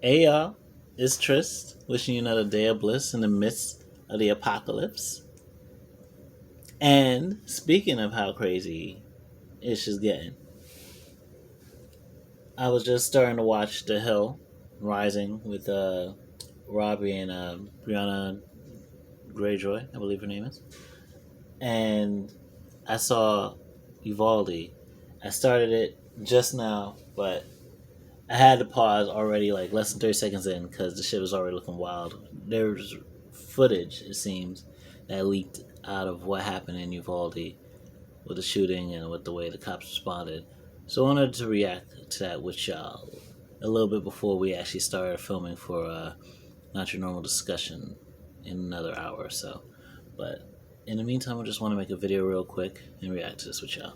Hey y'all, it's Tryst, wishing you another day of bliss in the midst of the apocalypse. And speaking of how crazy it's just getting, I was just starting to watch The Hill Rising with Robbie and Brianna Greyjoy, I believe her name is. And I saw Uvalde. I started it just now, but I had to pause already, like less than 30 seconds in, because the shit was already looking wild. There's footage, it seems, that leaked out of what happened in Uvalde with the shooting and with the way the cops responded. So I wanted to react to that with y'all a little bit before we actually started filming for Not Your Normal Discussion in another hour or so. But in the meantime, I just want to make a video real quick and react to this with y'all.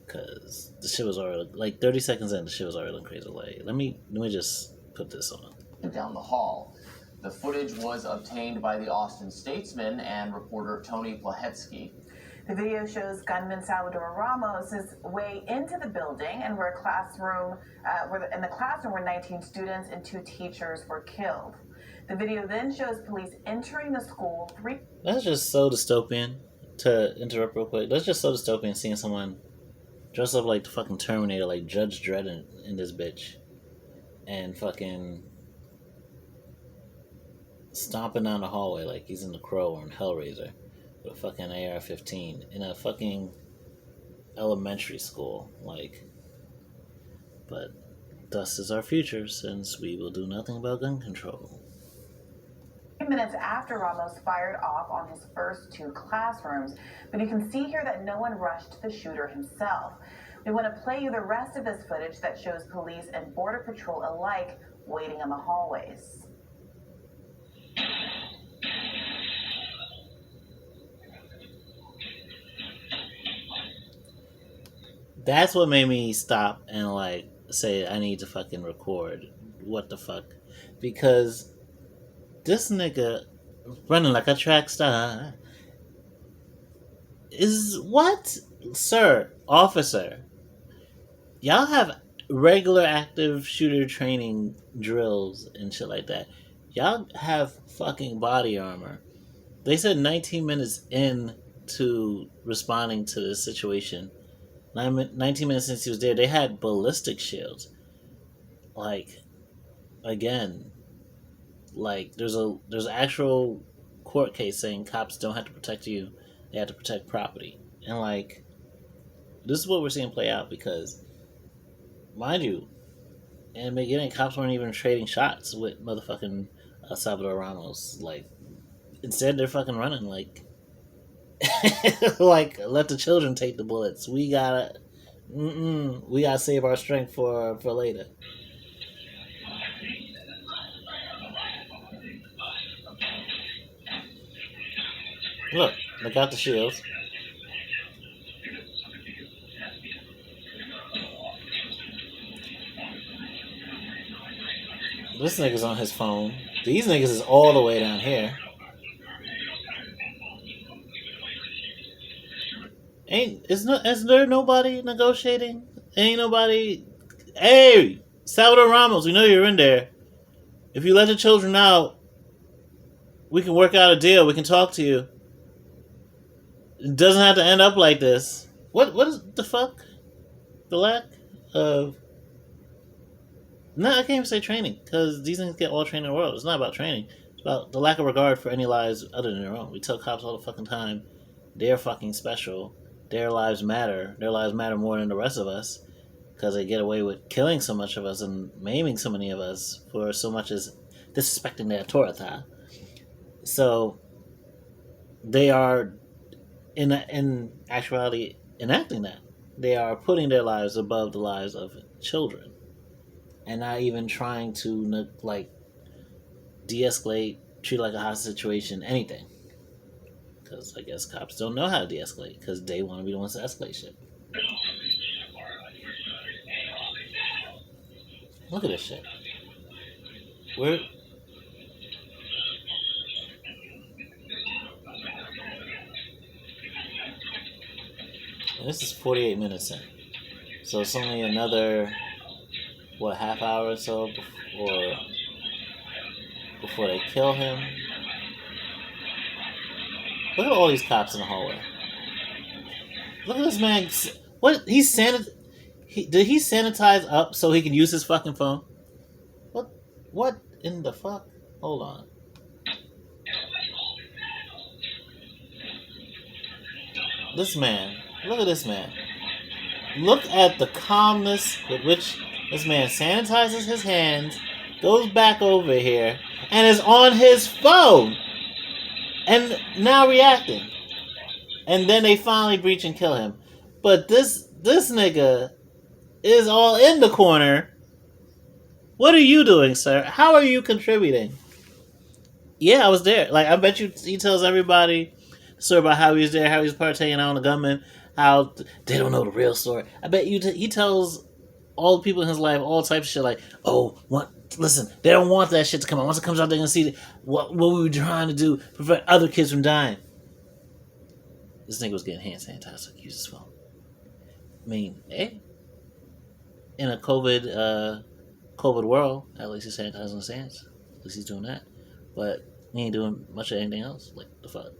Because the shit was already like 30 seconds in, the shit was already looking crazy. Like, let me just put this on. Down the hall. The footage was obtained by the Austin Statesman and reporter Tony Plahetsky. The video shows gunman Salvador Ramos' way into the building, and where in the classroom where 19 students and 2 teachers were killed. The video then shows police entering the school. That's just so dystopian. To interrupt real quick, that's just so dystopian seeing someone dressed up like the fucking Terminator, like Judge Dredd in this bitch, and fucking stomping down the hallway like he's in The Crow or in Hellraiser with a fucking AR-15 in a fucking elementary school. Like, but thus is our future, since we will do nothing about gun control. Minutes after Ramos fired off on his first 2 classrooms, but you can see here that no one rushed the shooter himself. We want to play you the rest of this footage that shows police and Border Patrol alike waiting in the hallways. That's what made me stop and like say I need to fucking record. What the fuck? Because this nigga running like a track star is what? Sir, officer, y'all have regular active shooter training drills and shit like that. Y'all have fucking body armor. They said 19 minutes in to responding to this situation. 19 minutes since he was there, they had ballistic shields. Like, again, like there's actual court case saying cops don't have to protect you, they have to protect property. And like, this is what we're seeing play out because, mind you, in the beginning, cops weren't even trading shots with motherfucking Salvador Ramos. Like, instead they're fucking running like like let the children take the bullets. We gotta save our strength for later. Look out the shields. This nigga's on his phone. These niggas is all the way down here. Is there nobody negotiating? Ain't nobody. Hey, Salvador Ramos, we know you're in there. If you let the children out, we can work out a deal. We can talk to you. It doesn't have to end up like this. What is the fuck? The lack of. No, I can't even say training, because these things get all training in the world. It's not about training. It's about the lack of regard for any lives other than their own. We tell cops all the fucking time they're fucking special. Their lives matter. Their lives matter more than the rest of us, because they get away with killing so much of us and maiming so many of us for so much as disrespecting their authority. So they are, in actuality, enacting that. They are putting their lives above the lives of children, and not even trying to like de-escalate, treat it like a hostage situation, anything. Because I guess cops don't know how to de-escalate because they want to be the ones to escalate shit. Look at this shit. Where? This is 48 minutes in, so it's only another what, a half hour or so before they kill him. Look at all these cops in the hallway. Look at this man. What? Did he sanitize up so he can use his fucking phone? What in the fuck? Hold on. This man. Look at this man. Look at the calmness with which this man sanitizes his hands, goes back over here, and is on his phone. And now reacting. And then they finally breach and kill him. But this nigga is all in the corner. What are you doing, sir? How are you contributing? Yeah, I was there. Like, I bet you he tells everybody the story about how he was there, how he was partaking out on the gunman, how they don't know the real story. I bet you he tells all the people in his life all types of shit like, oh, listen, they don't want that shit to come out. Once it comes out, they're going to see what we were trying to do, prevent other kids from dying. This nigga was getting hand sanitizer so he could use his phone. I mean, in a COVID world, at least he's sanitizing his hands. At least he's doing that. But he ain't doing much of anything else. Like, the fuck?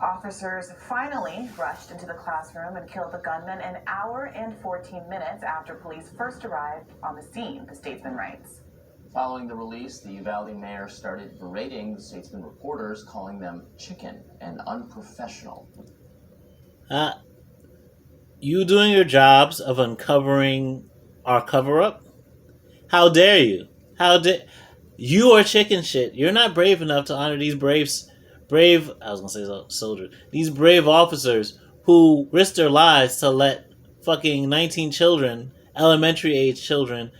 Officers finally rushed into the classroom and killed the gunman an hour and 14 minutes after police first arrived on the scene, the statesman writes. Following the release, the Uvalde mayor started berating the statesman reporters, calling them chicken and unprofessional. You doing your jobs of uncovering our cover-up? How dare you? You are chicken shit. You're not brave enough to honor these soldiers. These brave officers who risked their lives to let fucking 19 children, elementary age children,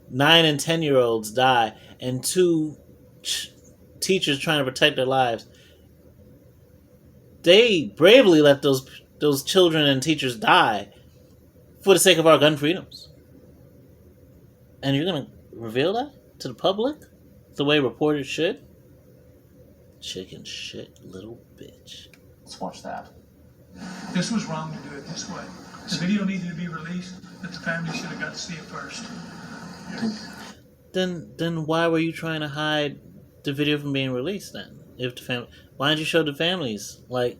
9 and 10-year-olds die, and 2 teachers trying to protect their lives. They bravely let those children and teachers die for the sake of our gun freedoms. And you're going to reveal that to the public the way reporters should? Chicken shit little bitch. Let's watch that. This was wrong to do it this way. The video needed to be released, but the family should have got to see it first. Then why were you trying to hide the video from being released then? Why didn't you show the families? Like,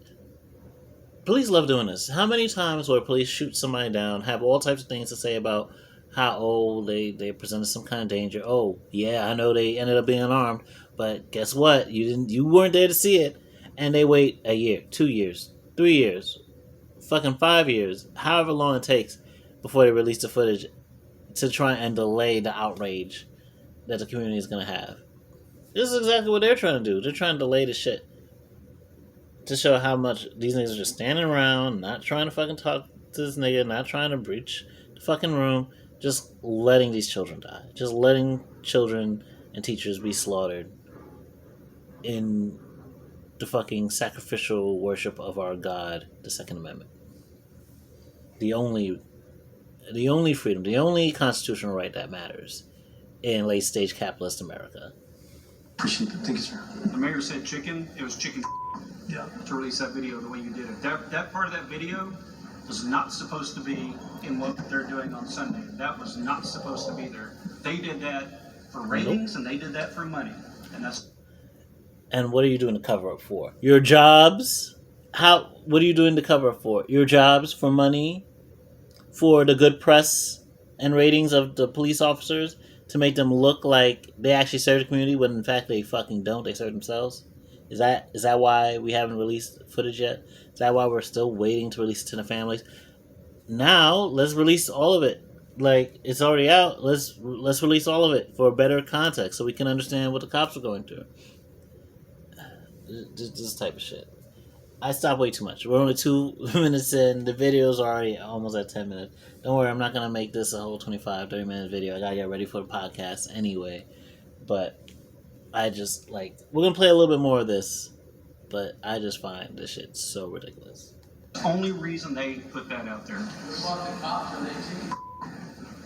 police love doing this. How many times where police shoot somebody down, have all types of things to say about how they presented some kind of danger. Oh, yeah, I know they ended up being unarmed, but guess what? You weren't there to see it. And they wait a year, 2 years, 3 years, fucking 5 years, however long it takes before they release the footage to try and delay the outrage that the community is going to have. This is exactly what they're trying to do. They're trying to delay the shit to show how much these niggas are just standing around, not trying to fucking talk to this nigga, not trying to breach the fucking room, just letting these children die. Just letting children and teachers be slaughtered in the fucking sacrificial worship of our God, the Second Amendment. The only freedom, the only constitutional right that matters in late-stage capitalist America. Appreciate it. Thank you, sir. The mayor said chicken. It was chicken Yeah. to release that video the way you did it. That part of that video was not supposed to be in what they're doing on Sunday. That was not supposed to be there. They did that for ratings, and they did that for money. And that's... And what are you doing to cover up for? Your jobs? What are you doing to cover up for? Your jobs, for money, for the good press and ratings of the police officers, to make them look like they actually serve the community when in fact they fucking don't. They serve themselves. Is that why we haven't released footage yet? Is that why we're still waiting to release it to the families? Now let's release all of it. Like, it's already out. Let's release all of it for better context so we can understand what the cops are going through. This type of shit. I stopped way too much. We're only 2 minutes in. The video's already almost at 10 minutes. Don't worry, I'm not going to make this a whole 25, 30-minute video. I got to get ready for the podcast anyway. But I just, we're going to play a little bit more of this. But I just find this shit so ridiculous. The only reason they put that out there.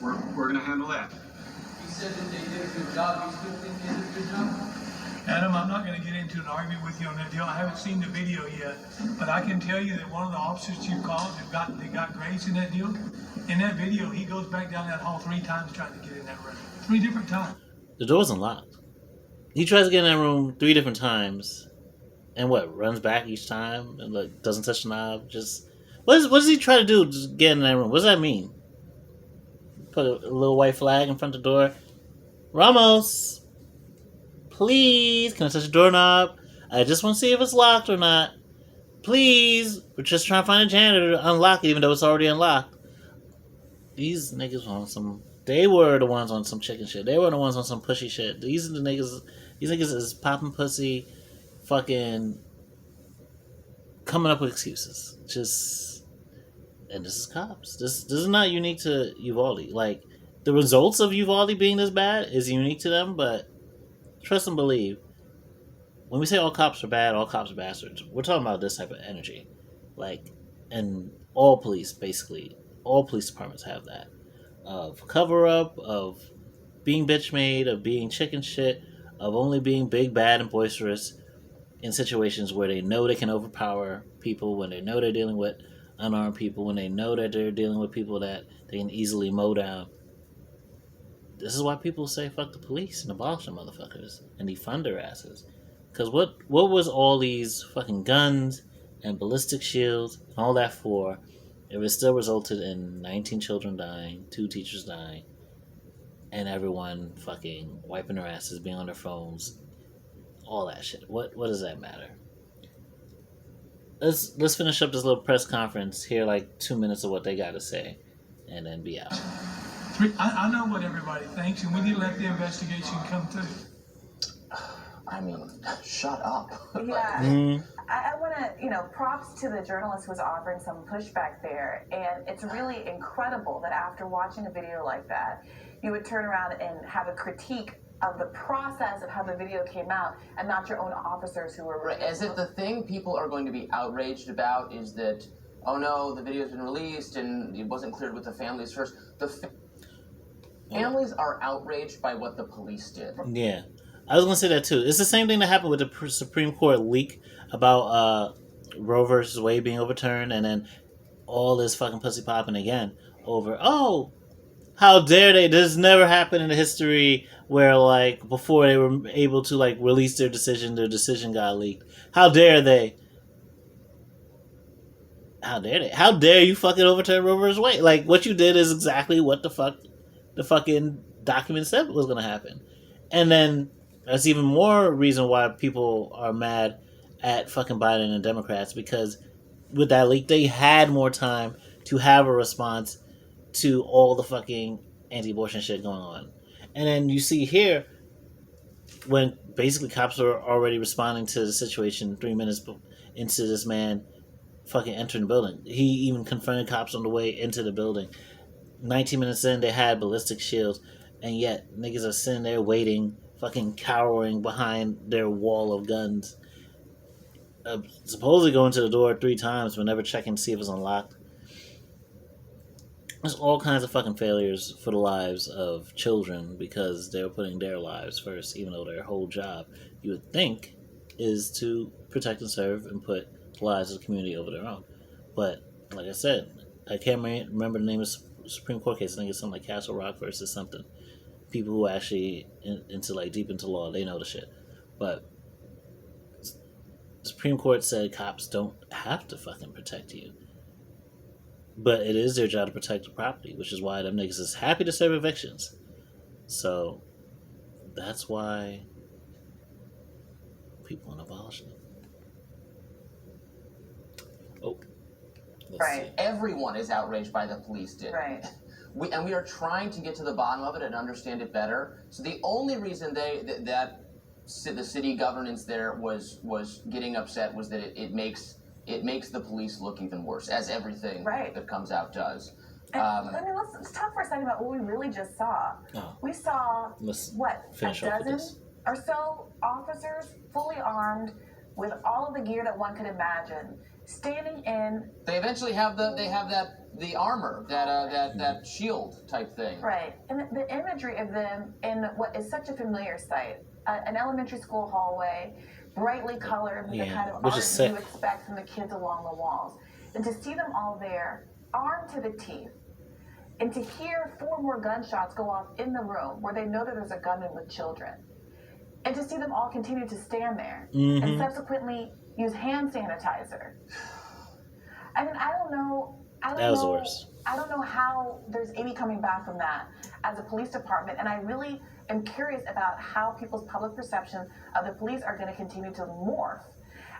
We're going to handle that. He said that they did a good job. You still think they did a good job? Adam, I'm not going to get into an argument with you on that deal. I haven't seen the video yet, but I can tell you that one of the officers you called that got Grace in that deal, in that video, he goes back down that hall 3 times trying to get in that room. 3 different times. The door wasn't locked. He tries to get in that room 3 different times, and runs back each time and like doesn't touch the knob. Just what does he try to do? Just get in that room. What does that mean? Put a little white flag in front of the door. Ramos, please, can I touch the doorknob? I just want to see if it's locked or not. Please, we're just trying to find a janitor to unlock it, even though it's already unlocked. These niggas on some. They were the ones on some chicken shit. They were the ones on some pushy shit. These are the niggas. These niggas is popping pussy, fucking coming up with excuses. And this is cops. This is not unique to Uvalde. Like, the results of Uvalde being this bad is unique to them, but trust and believe, when we say all cops are bad, all cops are bastards, we're talking about this type of energy. Like, and all police, basically, all police departments have that. Of cover-up, of being bitch-made, of being chicken shit, of only being big, bad, and boisterous in situations where they know they can overpower people, when they know they're dealing with unarmed people, when they know that they're dealing with people that they can easily mow down. This is why people say fuck the police and abolish them motherfuckers and defund their asses. Because what was all these fucking guns and ballistic shields and all that for if it still resulted in 19 children dying, 2 teachers dying, and everyone fucking wiping their asses, being on their phones, all that shit? What does that matter? Let's finish up this little press conference, hear like 2 minutes of what they got to say, and then be out. I know what everybody thinks, and we need to let the investigation come through. I mean, shut up. Yeah. I want to, props to the journalist who was offering some pushback there. And it's really incredible that after watching a video like that, you would turn around and have a critique of the process of how the video came out and not your own officers who were... Right, as if the thing people are going to be outraged about is that, oh no, the video's been released and it wasn't cleared with the families first. Families are outraged by what the police did. Yeah. I was going to say that too. It's the same thing that happened with the Supreme Court leak about Roe versus Wade being overturned, and then all this fucking pussy popping again over, oh, how dare they? This never happened in the history where, like, before they were able to, like, release their decision got leaked. How dare they? How dare they? How dare you fucking overturn Roe versus Wade? Like, what you did is exactly what the fuck the fucking document said was going to happen. And then that's even more reason why people are mad at fucking Biden and Democrats, because with that leak, they had more time to have a response to all the fucking anti-abortion shit going on. And then you see here, when basically cops are already responding to the situation 3 minutes into this man fucking entering the building. He even confronted cops on the way into the building. 19 minutes in, they had ballistic shields, and yet niggas are sitting there waiting, fucking cowering behind their wall of guns. Supposedly going to the door 3 times, but never checking to see if it's unlocked. There's all kinds of fucking failures for the lives of children because they're putting their lives first, even though their whole job, you would think, is to protect and serve and put the lives of the community over their own. But, like I said, I can't remember the name of the Supreme Court case. I think it's something like Castle Rock versus something. People who actually into like deep into law, they know the shit. But the Supreme Court said cops don't have to fucking protect you. But it is their job to protect the property, which is why them niggas is happy to serve evictions. So that's why people want to abolish it. Oh, Right. See. Everyone is outraged by the police did. Right. We are trying to get to the bottom of it and understand it better. So the only reason the city governance there was getting upset was that it makes the police look even worse, as everything that comes out does. And, let's talk for a second about what we really just saw. Oh. We saw, a dozen or so officers fully armed with all of the gear that one could imagine, standing in... They eventually have the armor, that shield type thing. Right. And the imagery of them in what is such a familiar sight. an elementary school hallway, brightly colored with the Yeah, kind of which art is sick. you expect from the kids along the walls. And to see them all there, armed to the teeth, and to hear 4 more gunshots go off in the room where they know that there's a gunman with children. And to see them all continue to stand there and subsequently use hand sanitizer. I mean, I don't know. That was the worst. I don't know how there's any coming back from that as a police department. And I really am curious about how people's public perception of the police are going to continue to morph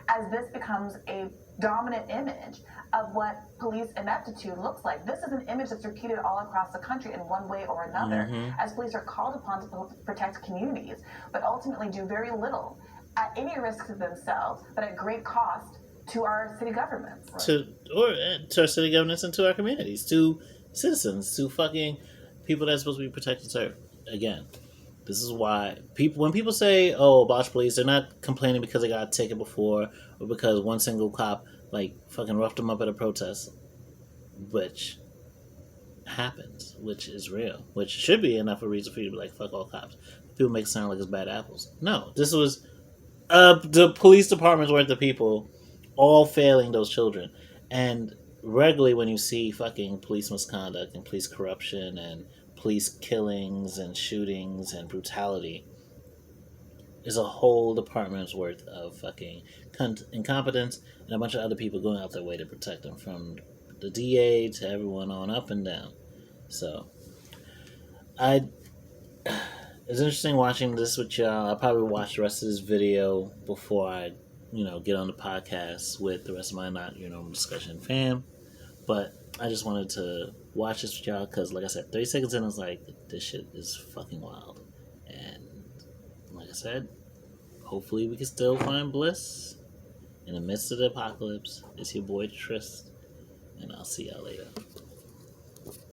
as this becomes a dominant image of what police ineptitude looks like. This is an image that's repeated all across the country in one way or another, as police are called upon to protect communities, but ultimately do very little at any risk to themselves, but at great cost to our city governments. To our city governments and to our communities, to citizens, to fucking people that's supposed to be protected. Serve. Again, this is why when people say, "Oh, abolish police," they're not complaining because they got a ticket before or because one single cop like fucking roughed them up at a protest, which happens, which is real, which should be enough of a reason for you to be like, "Fuck all cops." People make it sound like it's bad apples. No, this was the police department's worth of people all failing those children. And regularly when you see fucking police misconduct and police corruption and police killings and shootings and brutality, is a whole department's worth of fucking incompetence and a bunch of other people going out their way to protect them, from the DA to everyone on up and down. So it's interesting watching this with y'all. I'll probably watch the rest of this video before I get on the podcast with the rest of my Not Your Normal Discussion fam. But I just wanted to watch this with y'all because, like I said, 30 seconds in, I was like, this shit is fucking wild. And like I said, hopefully we can still find bliss in the midst of the apocalypse. It's your boy Tryst, and I'll see y'all later.